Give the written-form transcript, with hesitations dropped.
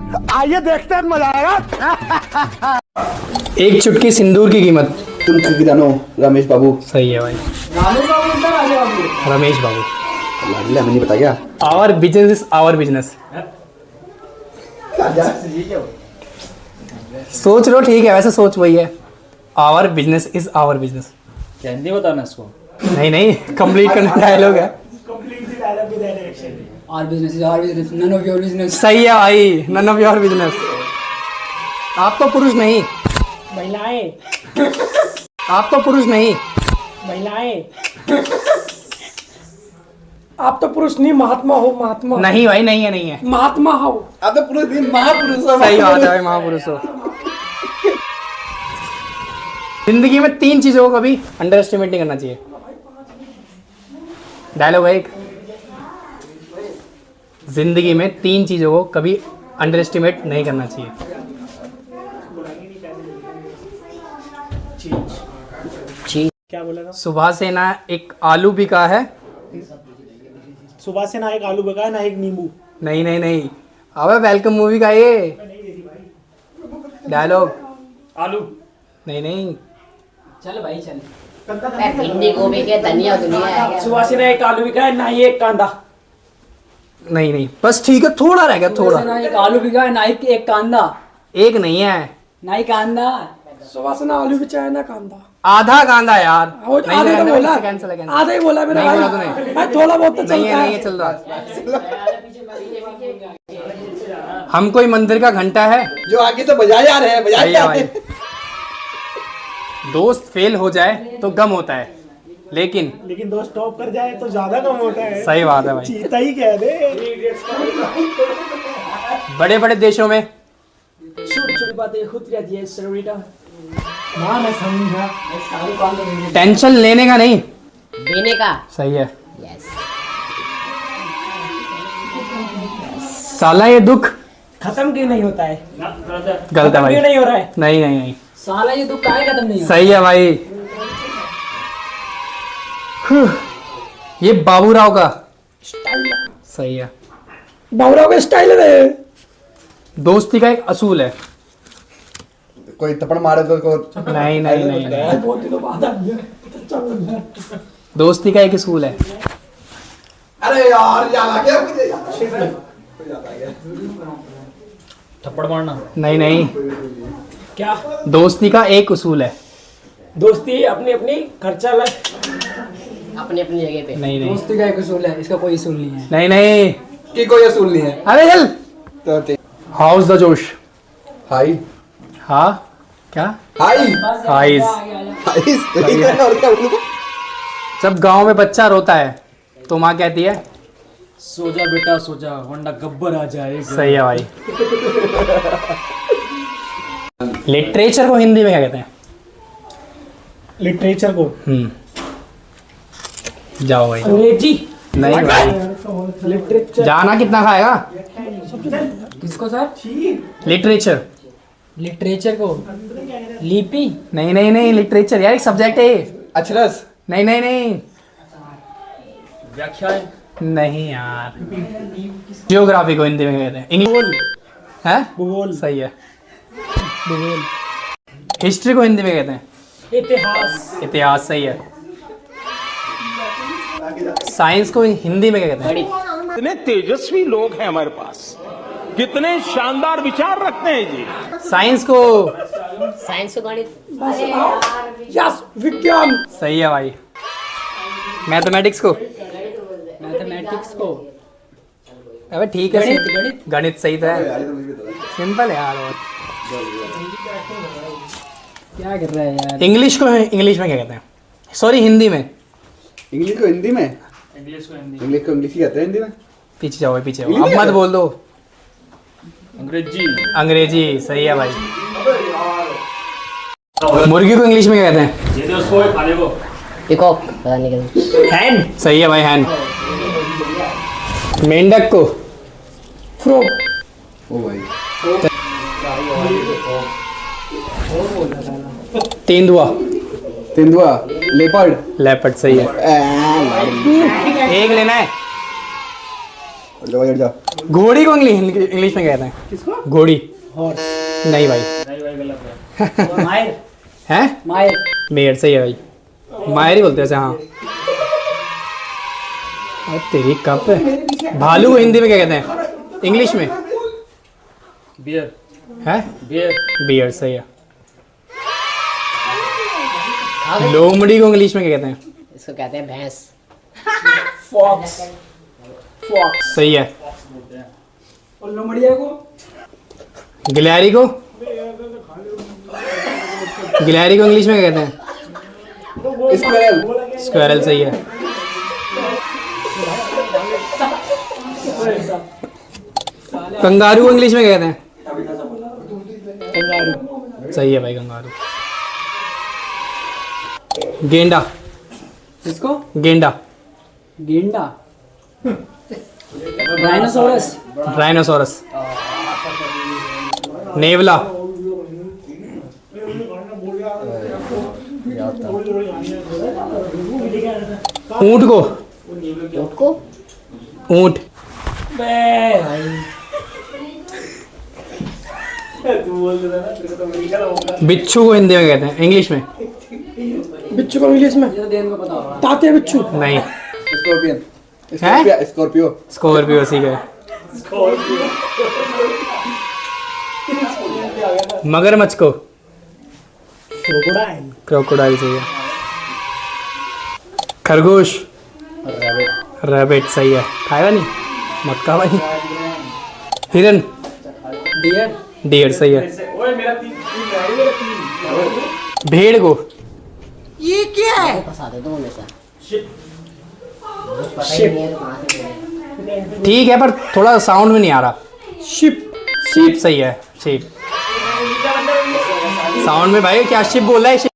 आइए देखते हैं मजा आएगा। तुम चुटकी जानो रमेश बाबू। सही है भाई, रमेश बाबू। हमें नहीं पता क्या। Our business is our business. सोच लो, ठीक है, वैसे सोच वही है। Our business is our business. Hindi बताना इसको। नहीं नहीं, कंप्लीट करना डायलॉग है। Our business is our business, none of your business. सही है भाई, नन ऑफ योर बिजनेस। आप तो पुरुष नहीं, महिलाएं, आप तो पुरुष नहीं। महिलाएं, आप तो पुरुष नहीं, महात्मा हो, महात्मा। नहीं भाई, नहीं है, नहीं है। महात्मा हो। अब तो पूरे दिन महापुरुष हो। सही बात है भाई, महापुरुष हो। जिंदगी में 3 चीजों को कभी अंडर एस्टिमेट नहीं करना चाहिए। डायलॉग है एक। जिंदगी में 3 चीजों को कभी अंडर एस्टिमेट नहीं करना चाहिए। क्या बोला था? सुबह से ना एक आलू बिका है। सुबह से ना एक आलू बका ना एक नींबू। नहीं नहीं नहीं, अबे वेलकम मूवी का ये डायलॉग। आलू नहीं नहीं, चल भाई चल। भिंडी गोभी के धनिया दुनिया है। सुबह से ना एक आलू बिका है ना ही एक कांदा। नहीं नहीं, बस ठीक है, थोड़ा रह गया, थोड़ा। ना एक आलू बिका है, ना एक कांदा। एक नहीं है, ना ही कांदा। सुबह से ना आलू बिचा है ना कांदा। आधा कांदा यार। नहीं, आधा तो नहीं, बोला, कैंसिल है, कैंसिल। आधा ही बोला मेरा नहीं भाई। बोला तूने। भाई थोड़ा बहुत तो नहीं चलता है, नहीं है। है, चल रहा। हम कोई मंदिर का घंटा है। जो आगे से बजाए आ रहे हैं, बजाए सही है आ भाई। रहे हैं। दोस्त फेल हो जाए तो गम होता है, लेकिन दोस्त टॉप कर जाए तो ज्यादा कम होता है। सही बात है भाई। चीता ही कह दे। बड़े बड़े देशों में छोटी छोटी बातें होती रहती है सेनोरिटा। ना मैं समझा। टेंशन लेने का नहीं, देने का। सही है। यस। साला ये दुख खत्म क्यों नहीं होता है? गलत है भाई। क्यों नहीं हो रहा है? नहीं नहीं नहीं, साला ये दुख काहे खत्म नहीं हो। सही है भाई। ये बाबूराव का सही है। बाबूराव का स्टाइल है। दोस्ती का एक असूल है। कोई थप्पड़ मारे तो उसको नहीं नहीं नहीं, नहीं। बहुत दिनों बाद आ गया। दोस्ती का एक असूल है। अरे यार याद आ गया मुझे। थप्पड़ मारना। नहीं नहीं, क्या? दोस्ती का एक उसूल है। दोस्ती अपनी अपनी खर्चा अलग। अपनी अपनी जगह पे। नहीं नहीं दोस्ती का एक उसूल है, इसका कोई उसूल नहीं है। नहीं नहीं, कि कोई असूल नहीं है। अरे चल। तो हाउस द जोश। हाई हाँ क्या? हाई हाइस। हाई सही है। और क्या बोलूं? जब गांव में बच्चा रोता है तो माँ कहती है सो जा बेटा सो जा, वरना गब्बर आ जाएगा। सही है भाई। लिटरेचर को हिंदी में क्या कहते हैं? लिटरेचर को जाओ भाई। अंग्रेजी। नहीं भाई, लिटरेचर। जाना कितना खाएगा? किसको सर? लिटरेचर। लिटरेचर को लिपि। नहीं नहीं नहीं, लिटरेचर यार एक सब्जेक्ट है। अक्षरस। नहीं नहीं नहीं व्याख्यान। नहीं यार, जियोग्राफी को हिंदी में कहते हैं। इंग्लिश है, भूगोल। सही है। भूगोल। हिस्ट्री को हिंदी में कहते हैं इतिहास। इतिहास, सही है। साइंस को हिंदी में क्या कहते हैं? कितने तेजस्वी लोग हैं हमारे पास, कितने शानदार विचार रखते हैं जी। साइंस को साइंस को गणित। यस, विज्ञान। सही है भाई। मैथमेटिक्स को? मैथमेटिक्स को अबे ठीक है, गणित, गणित। गणित सही तो है। सिंपल है यार। और क्या कर रहा है यार? इंग्लिश को इंग्लिश में क्या कहते हैं? सॉरी, हिंदी में। इंग्लिश को हिंदी में। इंग्लिश को हिंदी। इंग्लिश को इंग्लिश ही कहते हैं हिंदी में। पीछे जाओ, पीछे जाओ, इंग्लिश अब मत है? बोल दो। अंग्रेजी। अंग्रेजी, सही है भाई। मुर्गी को इंग्लिश में क्या कहते हैं? ये तो उसको खाने को। पिकॉक। पता नहीं क्या। हैन, सही है भाई, हैन। मेंढक को? फ्रॉग। ओ भाई। तेंदुआ? तेंदुआ। लेपर्ड। लेपर्ड, सही है। एक लेना है। जाओ, जाओ। घोड़ी को इंग्लिश में कहते हैं? किसको? घोड़ी। हॉर्स। नहीं भाई। नहीं भाई गलत है। मायर। हैं? मायर। मेयर सही है भाई। मायर ही बोलते हैं हाँ। अरे तेरी कप है। भालू को हिंदी में क्या कहते हैं? इंग्लिश में? बियर। है? बियर। बियर सही है। लोमड़ी को इंग्लिश में क्या कहते हैं? इसको कहते हैं भैंस। फॉक्स। फॉक्स। सही है। और लोमड़िया को? गिलहरी को? गिलहरी को इंग्लिश में क्या कहते हैं? स्क्वायरल। स्क्वायरल सही है। कंगारू को इंग्लिश में क्या कहते हैं? कंगारू। सही है भाई कंगारू। गेंडा। किसको? गेंडा। गेंडा। राइनोसोरस। राइनोसोरस। नेवला। ऊंट को? ऊँट को? ऊंट। बिच्छू को हिंदी में कहते हैं? इंग्लिश में? बिच्छू को इंग्लिश में? ताते बिच्छू। नहीं। स्कॉर्पियन। हैं? स्कॉर्पियो। स्कॉर्पियो सीख है। मगरमच्छ को? क्रोकोडाइल। क्रोकोडाइल सही है। खरगोश? रैबिट सही है। खाएगा नहीं मत खा भाई। हिरन? डियर। डियर सही है। भेड़ को? फंसा दे तुम हमेशा। ठीक है पर थोड़ा साउंड में नहीं आ रहा। शिप। शीप सही है। शीप साउंड में भाई क्या शिप बोला है?